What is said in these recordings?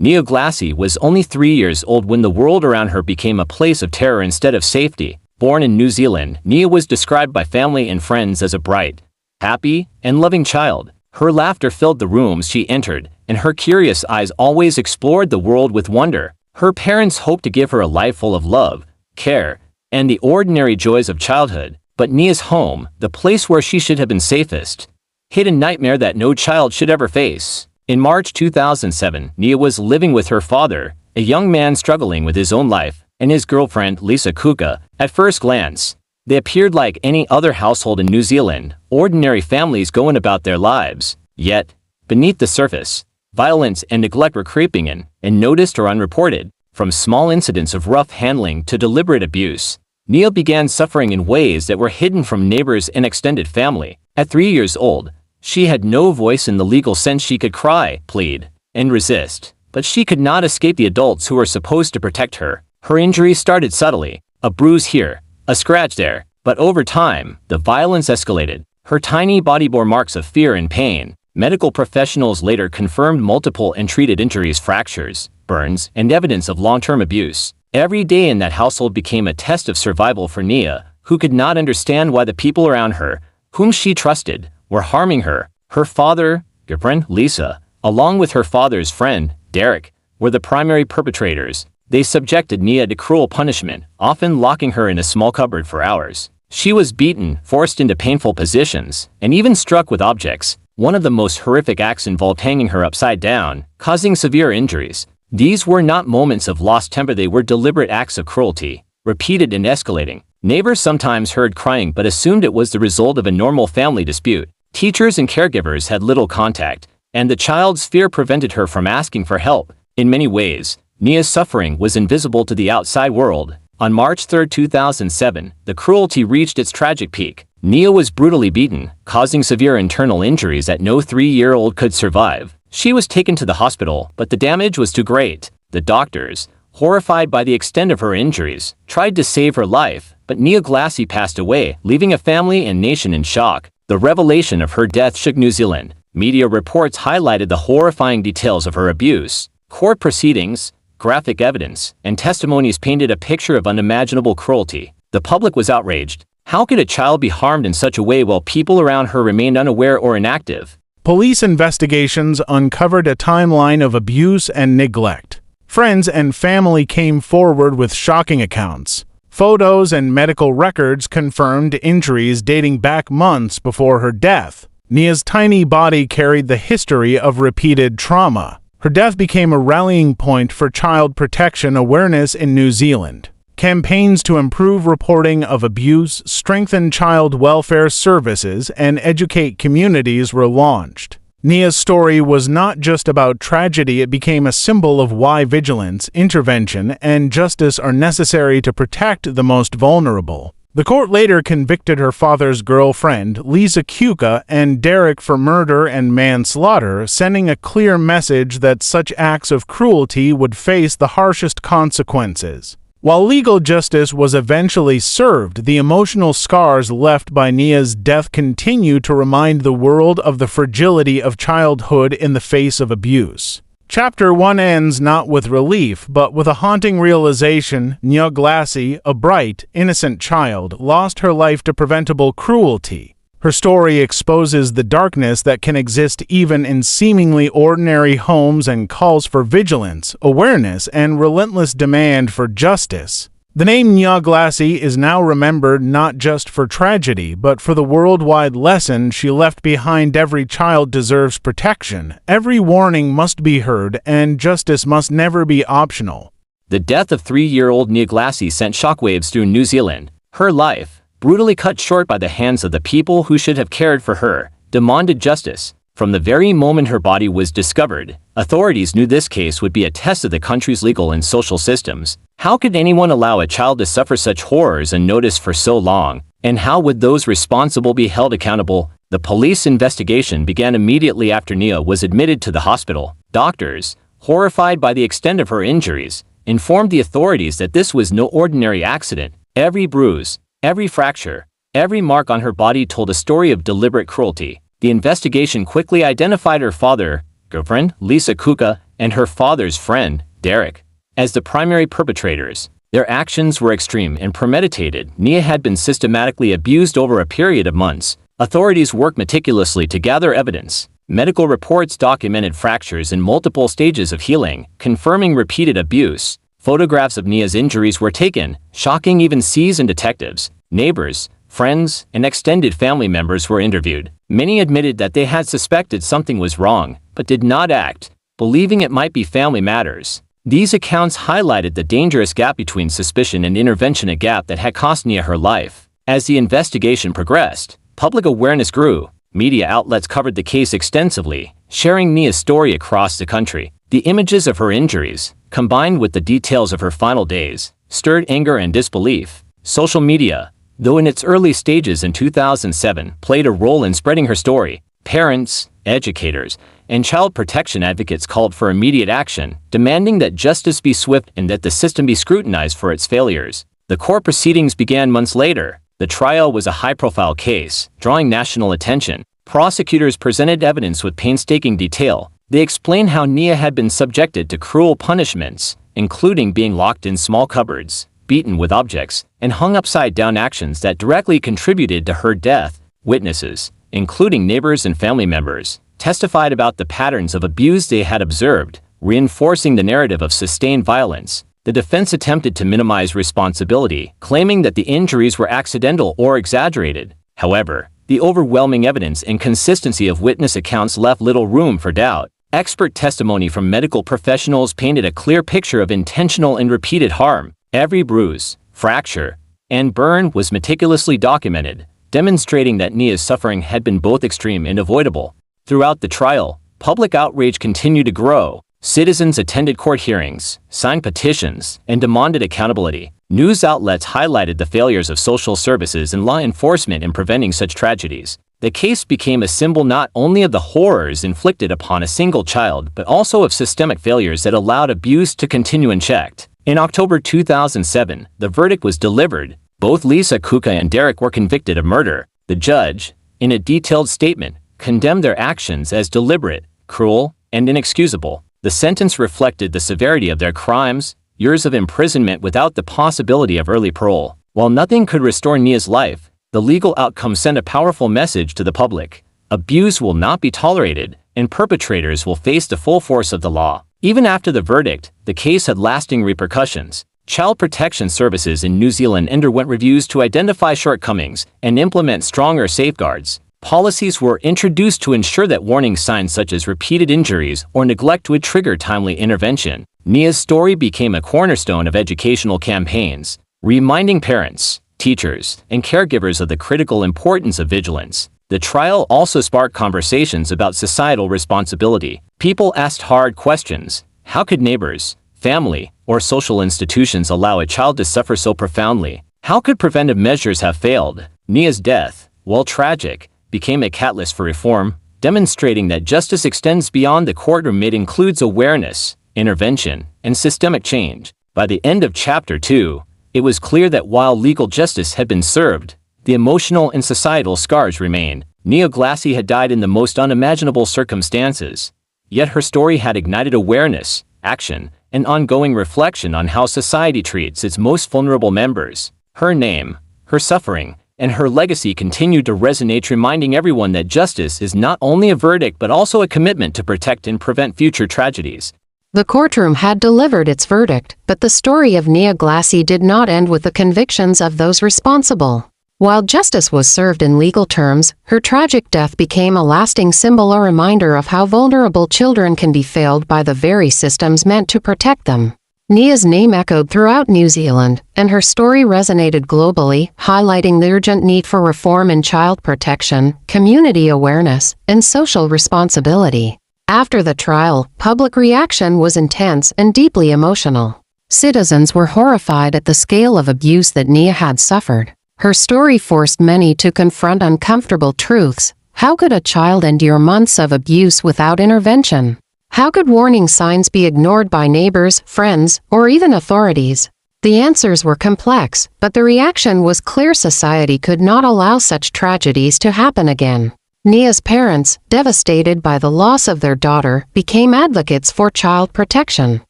Nia Glassie was only 3 years old when the world around her became a place of terror instead of safety. Born in New Zealand, Nia was described by family and friends as a bright, happy, and loving child. Her laughter filled the rooms she entered, and her curious eyes always explored the world with wonder. Her parents hoped to give her a life full of love, care, and the ordinary joys of childhood. But Nia's home, the place where she should have been safest, hid a nightmare that no child should ever face. In March 2007, Nia was living with her father, a young man struggling with his own life, and his girlfriend, Lisa Kuka. At first glance, they appeared like any other household in New Zealand, ordinary families going about their lives. Yet, beneath the surface, violence and neglect were creeping in, unnoticed or unreported. From small incidents of rough handling to deliberate abuse, Nia began suffering in ways that were hidden from neighbors and extended family. At 3 years old, she had no voice in the legal sense. She could cry, plead, and resist, but she could not escape the adults who were supposed to protect her. Her injuries started subtly, a bruise here, a scratch there, but over time, the violence escalated. Her tiny body bore marks of fear and pain. Medical professionals later confirmed multiple untreated injuries, fractures, burns, and evidence of long-term abuse. Every day in that household became a test of survival for Nia, who could not understand why the people around her, whom she trusted, were harming her. Her father, girlfriend, Lisa, along with her father's friend, Derek, were the primary perpetrators. They subjected Nia to cruel punishment, often locking her in a small cupboard for hours. She was beaten, forced into painful positions, and even struck with objects. One of the most horrific acts involved hanging her upside down, causing severe injuries. These were not moments of lost temper, they were deliberate acts of cruelty, repeated and escalating. Neighbors sometimes heard crying but assumed it was the result of a normal family dispute. Teachers and caregivers had little contact, and the child's fear prevented her from asking for help. In many ways, Nia's suffering was invisible to the outside world. On March 3, 2007, the cruelty reached its tragic peak. Nia was brutally beaten, causing severe internal injuries that no 3-year-old could survive. She was taken to the hospital, but the damage was too great. The doctors, horrified by the extent of her injuries, tried to save her life, but Nia Glassie passed away, leaving a family and nation in shock. The revelation of her death shook New Zealand. Media reports highlighted the horrifying details of her abuse. Court proceedings, graphic evidence, and testimonies painted a picture of unimaginable cruelty. The public was outraged. How could a child be harmed in such a way while people around her remained unaware or inactive? Police investigations uncovered a timeline of abuse and neglect. Friends and family came forward with shocking accounts. Photos and medical records confirmed injuries dating back months before her death. Nia's tiny body carried the history of repeated trauma. Her death became a rallying point for child protection awareness in New Zealand. Campaigns to improve reporting of abuse, strengthen child welfare services, and educate communities were launched. Nia's story was not just about tragedy, it became a symbol of why vigilance, intervention, and justice are necessary to protect the most vulnerable. The court later convicted her father's girlfriend, Lisa Kuka, and Derek for murder and manslaughter, sending a clear message that such acts of cruelty would face the harshest consequences. While legal justice was eventually served, the emotional scars left by Nia's death continue to remind the world of the fragility of childhood in the face of abuse. Chapter 1 ends not with relief, but with a haunting realization. Nia Glassie, a bright, innocent child, lost her life to preventable cruelty. Her story exposes the darkness that can exist even in seemingly ordinary homes and calls for vigilance, awareness, and relentless demand for justice. The name Nia Glassie is now remembered not just for tragedy, but for the worldwide lesson she left behind. Every child deserves protection, every warning must be heard, and justice must never be optional. The death of 3-year-old Nia Glassie sent shockwaves through New Zealand. Her life, brutally cut short by the hands of the people who should have cared for her, demanded justice. From the very moment her body was discovered, authorities knew this case would be a test of the country's legal and social systems. How could anyone allow a child to suffer such horrors unnoticed for so long? And how would those responsible be held accountable? The police investigation began immediately after Nia was admitted to the hospital. Doctors, horrified by the extent of her injuries, informed the authorities that this was no ordinary accident. Every bruise, every fracture, every mark on her body told a story of deliberate cruelty. The investigation quickly identified her father, girlfriend, Lisa Kuka, and her father's friend, Derek, as the primary perpetrators. Their actions were extreme and premeditated. Nia had been systematically abused over a period of months. Authorities worked meticulously to gather evidence. Medical reports documented fractures and multiple stages of healing, confirming repeated abuse. Photographs of Nia's injuries were taken, shocking even seasoned detectives. Neighbors, friends, and extended family members were interviewed. Many admitted that they had suspected something was wrong, but did not act, believing it might be family matters. These accounts highlighted the dangerous gap between suspicion and intervention, a gap that had cost Nia her life. As the investigation progressed, public awareness grew. Media outlets covered the case extensively, sharing Nia's story across the country. The images of her injuries, combined with the details of her final days, stirred anger and disbelief. Social media, though in its early stages in 2007, played a role in spreading her story. Parents, educators, and child protection advocates called for immediate action, demanding that justice be swift and that the system be scrutinized for its failures. The court proceedings began months later. The trial was a high-profile case, drawing national attention. Prosecutors presented evidence with painstaking detail. They explained how Nia had been subjected to cruel punishments, including being locked in small cupboards, beaten with objects, and hung upside down, actions that directly contributed to her death. Witnesses, including neighbors and family members, testified about the patterns of abuse they had observed, reinforcing the narrative of sustained violence. The defense attempted to minimize responsibility, claiming that the injuries were accidental or exaggerated. However, the overwhelming evidence and consistency of witness accounts left little room for doubt. Expert testimony from medical professionals painted a clear picture of intentional and repeated harm. Every bruise, fracture, and burn was meticulously documented, demonstrating that Nia's suffering had been both extreme and avoidable. Throughout the trial, public outrage continued to grow. Citizens attended court hearings, signed petitions, and demanded accountability. News outlets highlighted the failures of social services and law enforcement in preventing such tragedies. The case became a symbol not only of the horrors inflicted upon a single child, but also of systemic failures that allowed abuse to continue unchecked. In October 2007, the verdict was delivered. Both Lisa Kuka and Derek were convicted of murder. The judge, in a detailed statement, condemned their actions as deliberate, cruel, and inexcusable. The sentence reflected the severity of their crimes: years of imprisonment without the possibility of early parole. While nothing could restore Nia's life, the legal outcome sent a powerful message to the public. Abuse will not be tolerated, and perpetrators will face the full force of the law. Even after the verdict, the case had lasting repercussions. Child protection services in New Zealand underwent reviews to identify shortcomings and implement stronger safeguards. Policies were introduced to ensure that warning signs such as repeated injuries or neglect would trigger timely intervention. Nia's story became a cornerstone of educational campaigns, reminding parents, teachers, and caregivers of the critical importance of vigilance. The trial also sparked conversations about societal responsibility. People asked hard questions. How could neighbors, family, or social institutions allow a child to suffer so profoundly? How could preventive measures have failed? Nia's death, while tragic, became a catalyst for reform, demonstrating that justice extends beyond the courtroom. It includes awareness, intervention, and systemic change. By the end of Chapter 2, it was clear that while legal justice had been served, the emotional and societal scars remained. Nia Glassie had died in the most unimaginable circumstances, yet her story had ignited awareness, action, and ongoing reflection on how society treats its most vulnerable members. Her name, her suffering, and her legacy continued to resonate, reminding everyone that justice is not only a verdict but also a commitment to protect and prevent future tragedies. The courtroom had delivered its verdict, but the story of Nia Glassie did not end with the convictions of those responsible. While justice was served in legal terms, her tragic death became a lasting symbol, a reminder of how vulnerable children can be failed by the very systems meant to protect them. Nia's name echoed throughout New Zealand, and her story resonated globally, highlighting the urgent need for reform in child protection, community awareness, and social responsibility. After the trial, public reaction was intense and deeply emotional. Citizens were horrified at the scale of abuse that Nia had suffered. Her story forced many to confront uncomfortable truths. How could a child endure months of abuse without intervention? How could warning signs be ignored by neighbors, friends, or even authorities? The answers were complex, but the reaction was clear: society could not allow such tragedies to happen again. Nia's parents, devastated by the loss of their daughter, became advocates for child protection.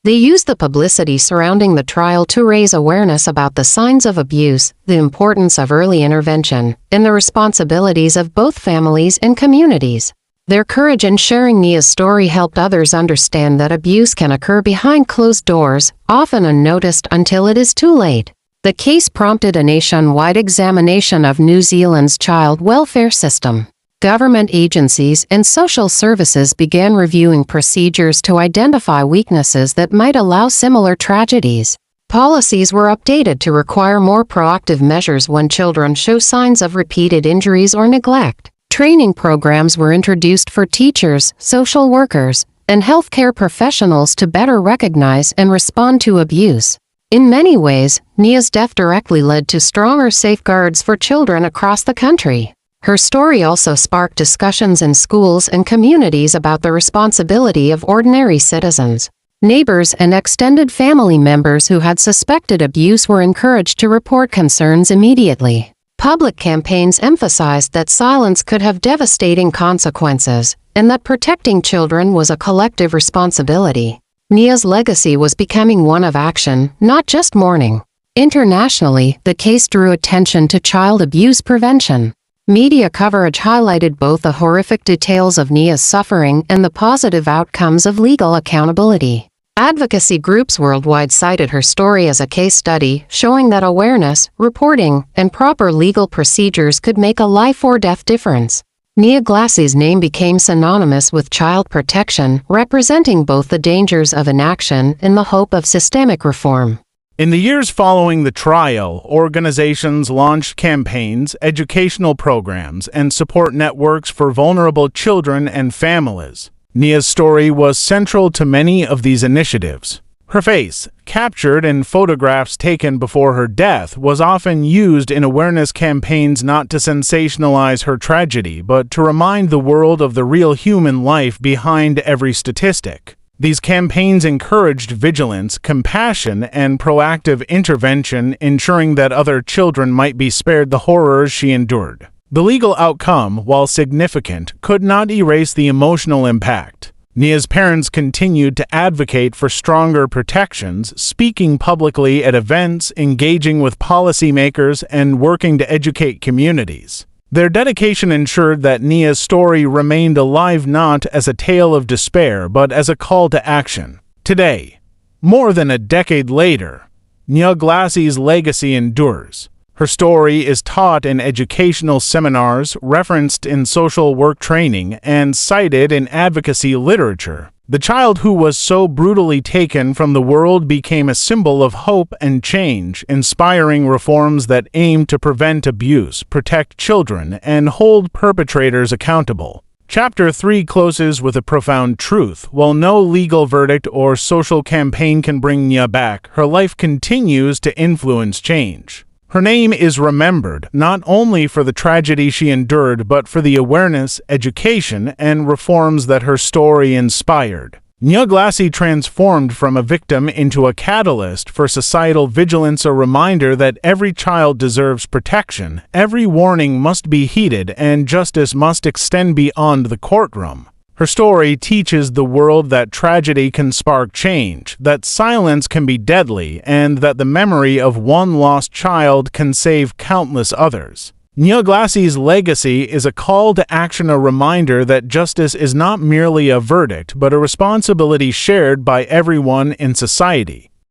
They used the publicity surrounding the trial to raise awareness about the signs of abuse, the importance of early intervention, and the responsibilities of both families and communities. Their courage in sharing Nia's story helped others understand that abuse can occur behind closed doors, often unnoticed until it is too late. The case prompted a nationwide examination of New Zealand's child welfare system. Government agencies and social services began reviewing procedures to identify weaknesses that might allow similar tragedies. Policies were updated to require more proactive measures when children show signs of repeated injuries or neglect. Training programs were introduced for teachers, social workers, and healthcare professionals to better recognize and respond to abuse. In many ways, Nia's death directly led to stronger safeguards for children across the country. Her story also sparked discussions in schools and communities about the responsibility of ordinary citizens. Neighbors and extended family members who had suspected abuse were encouraged to report concerns immediately. Public campaigns emphasized that silence could have devastating consequences, and that protecting children was a collective responsibility. Nia's legacy was becoming one of action, not just mourning. Internationally, the case drew attention to child abuse prevention. Media coverage highlighted both the horrific details of Nia's suffering and the positive outcomes of legal accountability. Advocacy groups worldwide cited her story as a case study, showing that awareness, reporting, and proper legal procedures could make a life or death difference. Nia Glassie's name became synonymous with child protection, representing both the dangers of inaction and the hope of systemic reform. In the years following the trial, organizations launched campaigns, educational programs, and support networks for vulnerable children and families. Nia's story was central to many of these initiatives. Her face, captured in photographs taken before her death, was often used in awareness campaigns not to sensationalize her tragedy, but to remind the world of the real human life behind every statistic. These campaigns encouraged vigilance, compassion, and proactive intervention, ensuring that other children might be spared the horrors she endured. The legal outcome, while significant, could not erase the emotional impact. Nia's parents continued to advocate for stronger protections, speaking publicly at events, engaging with policymakers, and working to educate communities. Their dedication ensured that Nia's story remained alive not as a tale of despair, but as a call to action. Today, more than a decade later, Nia Glassie's legacy endures. Her story is taught in educational seminars, referenced in social work training, and cited in advocacy literature. The child who was so brutally taken from the world became a symbol of hope and change, inspiring reforms that aim to prevent abuse, protect children, and hold perpetrators accountable. Chapter 3 closes with a profound truth. While no legal verdict or social campaign can bring Nia back, her life continues to influence change. Her name is remembered not only for the tragedy she endured, but for the awareness, education, and reforms that her story inspired. Nia Glassie transformed from a victim into a catalyst for societal vigilance, a reminder that every child deserves protection, every warning must be heeded, and justice must extend beyond the courtroom. Her story teaches the world that tragedy can spark change, that silence can be deadly, and that the memory of one lost child can save countless others. Nia Glassie's legacy is a call to action, a reminder that justice is not merely a verdict, but a responsibility shared by everyone in society.